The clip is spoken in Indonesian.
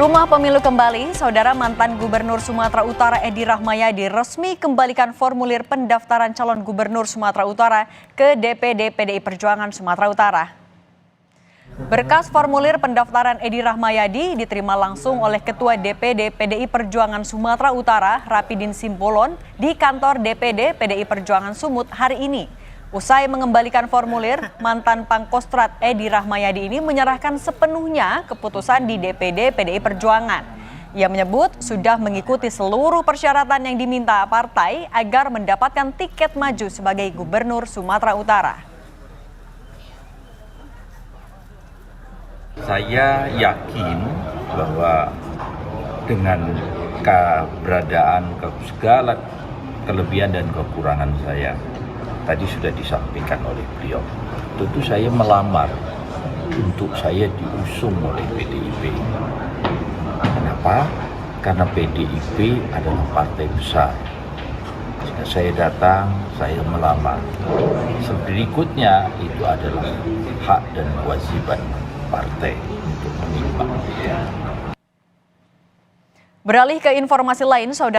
Rumah Pemilu kembali, Saudara mantan Gubernur Sumatera Utara Edi Rahmayadi resmi kembalikan formulir pendaftaran calon Gubernur Sumatera Utara ke DPD PDI Perjuangan Sumatera Utara. Berkas formulir pendaftaran Edi Rahmayadi diterima langsung oleh Ketua DPD PDI Perjuangan Sumatera Utara, Rapidin Simbolon, di kantor DPD PDI Perjuangan Sumut hari ini. Usai mengembalikan formulir, mantan Pangkostrat Edi Rahmayadi ini menyerahkan sepenuhnya keputusan di DPD PDI Perjuangan. Ia menyebut sudah mengikuti seluruh persyaratan yang diminta partai agar mendapatkan tiket maju sebagai Gubernur Sumatera Utara. Saya yakin bahwa dengan keberadaan segala kelebihan dan kekurangan saya, tadi sudah disampaikan oleh beliau. Tentu saya melamar untuk saya diusung oleh PDIP. Kenapa? Karena PDIP adalah partai besar. Jika saya datang, saya melamar. Berikutnya itu adalah hak dan kewajiban partai untuk menimbang. Beralih ke informasi lain, Saudara.